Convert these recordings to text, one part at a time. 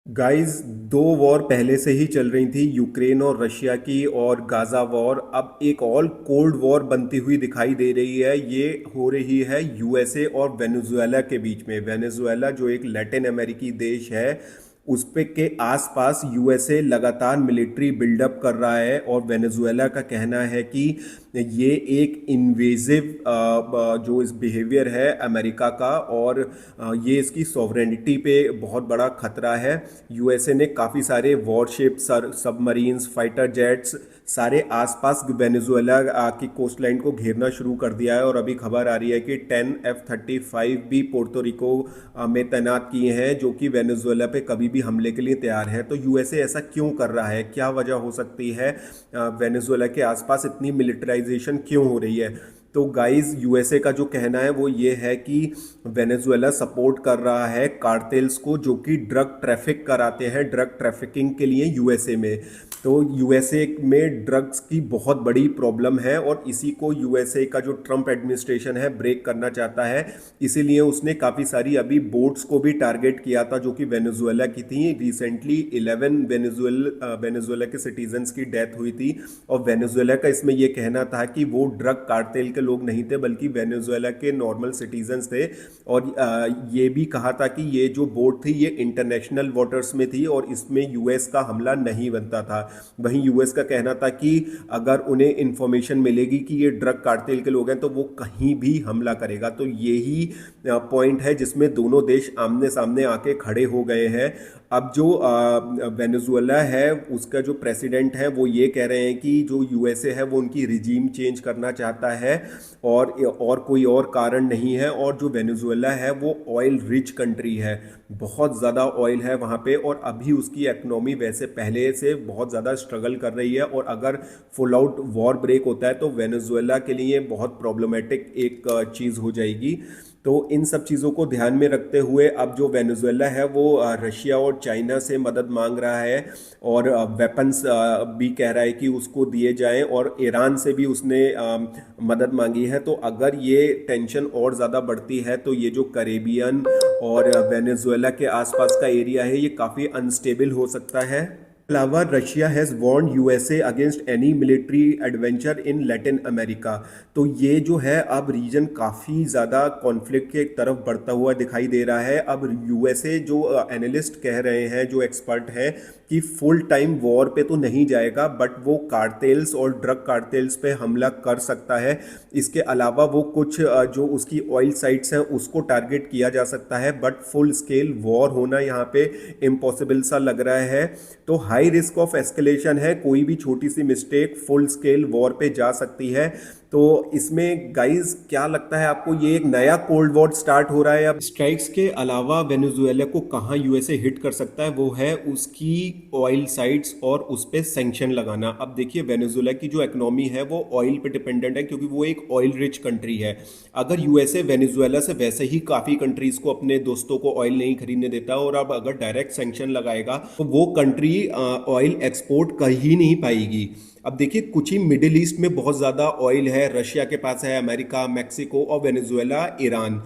Guys, दो war पहले से ही चल रही थी, यूक्रेन और रशिया की और गाजा वॉर। अब एक और कोल्ड वॉर बनती हुई दिखाई दे रही है। ये हो रही है यूएसए और वेनेजुएला के बीच में। वेनेजुएला जो एक लैटिन अमेरिकी देश है, उस पे के आसपास यूएसए लगातार मिलिट्री बिल्डअप कर रहा है और वेनेजुएला का कहना है कि ये एक इन्वेजिव जो इस बिहेवियर है अमेरिका का, और ये इसकी सॉवरेनिटी पे बहुत बड़ा खतरा है। यूएसए ने काफ़ी सारे वॉरशिप, सबमरीन्स, फाइटर जेट्स सारे आसपास वेनेजुएला की कोस्ट लाइन को घेरना शुरू कर दिया है। और अभी खबर आ रही है कि 10 F-35 भी पोर्टो रिको में तैनात किए हैं, जो कि वेनेजुएला पे कभी भी हमले के लिए तैयार है। तो यूएसए ऐसा क्यों कर रहा है? क्या वजह हो सकती है? वेनेजुएला के आसपास इतनी मिलिटराइजेशन क्यों हो रही है? तो गाइस, यूएसए का जो कहना है वो ये है कि वेनेजुएला सपोर्ट कर रहा है कार्टेल्स को, जो कि ड्रग ट्रैफिक कराते हैं, ड्रग ट्रैफिकिंग के लिए यूएसए में। तो यूएसए में ड्रग्स की बहुत बड़ी प्रॉब्लम है और इसी को यूएसए का जो ट्रम्प एडमिनिस्ट्रेशन है ब्रेक करना चाहता है। इसीलिए उसने काफ़ी सारी अभी बोट्स को भी टारगेट किया था जो कि वेनेजुएला की थी। रिसेंटली 11 वेनेजुएला के सिटीजन्स की डेथ हुई थी। और वेनेजुएला का इसमें यह कहना था कि वो ड्रग कार्टेल के लोग नहीं थे, बल्कि वेनेजुएला के नॉर्मल सिटीजन्स थे। और ये भी कहा था कि ये जो बोट थी ये इंटरनेशनल वाटर्स में थी और इसमें यूएस का हमला नहीं बनता था। वहीं यूएस का कहना था कि अगर उन्हें इंफॉर्मेशन मिलेगी कि ये ड्रग कार्टेल के लोग हैं तो वो कहीं भी हमला करेगा। तो यही पॉइंट है जिसमें दोनों देश आमने सामने आके खड़े हो गए हैं। अब जो वेनेजुएला है उसका जो प्रेसिडेंट है वो ये कह रहे हैं कि जो यूएसए है वो उनकी रिजीम चेंज करना चाहता है, और कोई और कारण नहीं है। और जो वेनेजुएला है वो ऑयल रिच कंट्री है, बहुत ज़्यादा ऑयल है वहाँ पे, और अभी उसकी इकोनॉमी वैसे पहले से बहुत ज़्यादा स्ट्रगल कर रही है। और अगर फुल आउट वॉर ब्रेक होता है तो वेनेजुएला के लिए बहुत प्रॉब्लमेटिक एक चीज़ हो जाएगी। तो इन सब चीज़ों को ध्यान में रखते हुए अब जो वेनेजुएला है वो रशिया और चाइना से मदद मांग रहा है, और वेपन्स भी कह रहा है कि उसको दिए जाएं, और ईरान से भी उसने मदद मांगी है। तो अगर ये टेंशन और ज़्यादा बढ़ती है तो ये जो करेबियन और वेनेजुएला के आसपास का एरिया है ये काफ़ी अनस्टेबल हो सकता है। अलावा Russia has warn USA against any military adventure in Latin America. तो ये जो है अब रीजन काफ़ी ज़्यादा कॉन्फ्लिक्ट के तरफ बढ़ता हुआ दिखाई दे रहा है। अब यूएसए जो एनालिस्ट कह रहे हैं, जो एक्सपर्ट हैं, कि फुल टाइम वॉर पे तो नहीं जाएगा, बट वो कार्टेल्स और ड्रग कार्टेल्स पे हमला कर सकता है। इसके अलावा वो कुछ जो उसकी ऑयल साइट्स हैं उसको टारगेट किया जा सकता है, बट फुल स्केल वॉर होना यहाँ पे इम्पॉसिबल सा लग रहा है। तो हाई रिस्क ऑफ एस्केलेशन है, कोई भी छोटी सी मिस्टेक फुल स्केल वॉर पे जा सकती है। तो इसमें गाइस क्या लगता है आपको, ये एक नया कोल्ड वॉर स्टार्ट हो रहा है? अब स्ट्राइक्स के अलावा वेनेजुएला को कहाँ यूएसए हिट कर सकता है, वो है उसकी ऑयल साइट्स और उस पर सेंक्शन लगाना। अब देखिए, वेनेजुएला की जो इकोनॉमी है वो ऑयल पे डिपेंडेंट है, क्योंकि वो एक ऑयल रिच कंट्री है। अगर यूएसए वेनेजुएला से वैसे ही काफ़ी कंट्रीज़ को, अपने दोस्तों को ऑयल नहीं खरीदने देता, और अब अगर डायरेक्ट सेंक्शन लगाएगा तो वो कंट्री ऑयल एक्सपोर्ट कर ही नहीं पाएगी। अब देखिए, कुछ ही मिडिल ईस्ट में बहुत ज़्यादा ऑयल है, रशिया के पास है, अमेरिका, मैक्सिको और वेनेजुएला, ईरान।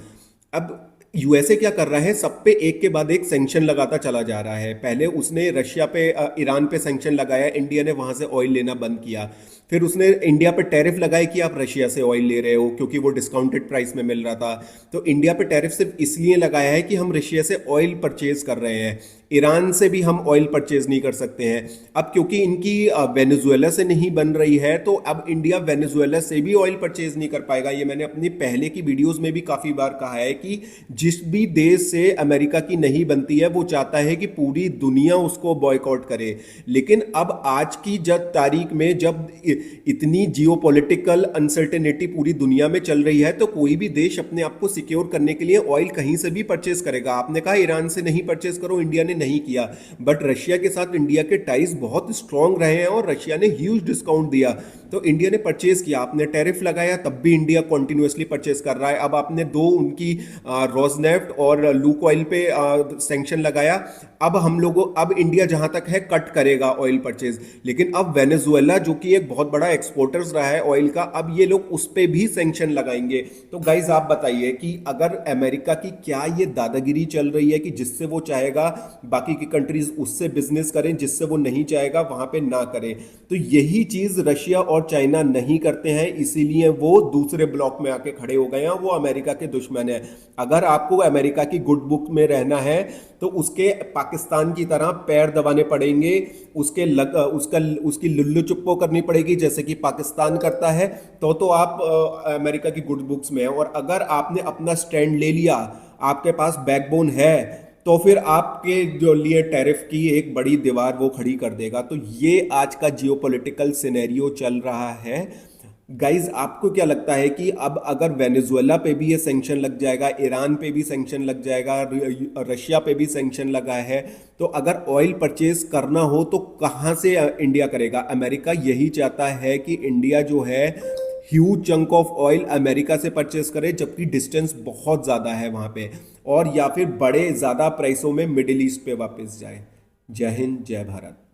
अब यूएसए क्या कर रहा है, सब पे एक के बाद एक सैंक्शन लगाता चला जा रहा है। पहले उसने रशिया पे, ईरान पे सैंक्शन लगाया, इंडिया ने वहां से ऑयल लेना बंद किया। फिर उसने इंडिया पे टैरिफ लगाए कि आप रशिया से ऑयल ले रहे हो क्योंकि वो डिस्काउंटेड प्राइस में मिल रहा था। तो इंडिया पे टैरिफ सिर्फ इसलिए लगाया है कि हम रशिया से ऑयल परचेज कर रहे हैं, ईरान से भी हम ऑयल परचेज नहीं कर सकते हैं। अब क्योंकि इनकी वेनेजुएला से नहीं बन रही है, तो अब इंडिया वेनेजुएला से भी ऑयल परचेज नहीं कर पाएगा। ये मैंने अपनी पहले की वीडियोस में भी काफ़ी बार कहा है कि जिस भी देश से अमेरिका की नहीं बनती है वो चाहता है कि पूरी दुनिया उसको बॉयकॉट करे। लेकिन अब आज की जब तारीख में, जब इतनी जियोपॉलिटिकल अनसर्टेनिटी पूरी दुनिया में चल रही है, तो कोई भी देश अपने आप को सिक्योर करने के लिए ऑयल कहीं से भी परचेज करेगा। आपने कहा ईरान से नहीं परचेज करो, इंडिया ने नहीं किया, बट रशिया के साथ इंडिया के टाइज बहुत स्ट्रांग रहे हैं और रशिया ने ह्यूज डिस्काउंट दिया, तो इंडिया ने परचेज किया। आपने टैरिफ लगाया तब भी इंडिया कॉन्टिन्यूसली परचेज कर रहा है। अब आपने दो उनकी रोजनेफ्ट और लूक ऑयल पे सैंक्शन लगाया, अब इंडिया जहां तक है कट करेगा ऑयल परचेज। लेकिन अब वेनेजुएला, जो कि एक बहुत बड़ा एक्सपोर्टर्स रहा है ऑयल का, अब ये लोग उस पर भी सैंक्शन लगाएंगे। तो गाइज आप बताइए कि अगर अमेरिका की क्या ये दादागिरी चल रही है कि जिससे वो चाहेगा बाकी की कंट्रीज उससे बिजनेस करें, जिससे वो नहीं चाहेगा वहां पे ना करें। तो यही चीज रशिया और चाइना नहीं करते हैं, इसीलिए वो दूसरे ब्लॉक में आके खड़े हो गए हैं, वो अमेरिका के दुश्मन है। अगर आपको अमेरिका की गुड बुक में रहना है तो उसके पाकिस्तान की तरह पैर दबाने पड़ेंगे, उसकी लुल्लु चुप्पो करनी पड़ेगी जैसे कि पाकिस्तान करता है, तो आप अमेरिका की गुड बुक्स में है। और अगर आपने अपना स्टैंड ले लिया, आपके पास बैकबोन है, तो फिर आपके जो लिए टैरिफ की एक बड़ी दीवार वो खड़ी कर देगा। तो ये आज का जियोपॉलिटिकल सिनेरियो चल रहा है। गाइज, आपको क्या लगता है कि अब अगर वेनेजुएला पे भी ये सैंक्शन लग जाएगा, ईरान पे भी सैंक्शन लग जाएगा, रशिया पे भी सैंक्शन लगा है, तो अगर ऑयल परचेज करना हो तो कहाँ से इंडिया करेगा? अमेरिका यही चाहता है कि इंडिया जो है huge chunk of oil America से परचेज करे, जबकि डिस्टेंस बहुत ज़्यादा है वहाँ पे, और या फिर बड़े ज़्यादा प्राइसों में मिडिल ईस्ट पे वापस जाए। जय हिंद, जय भारत।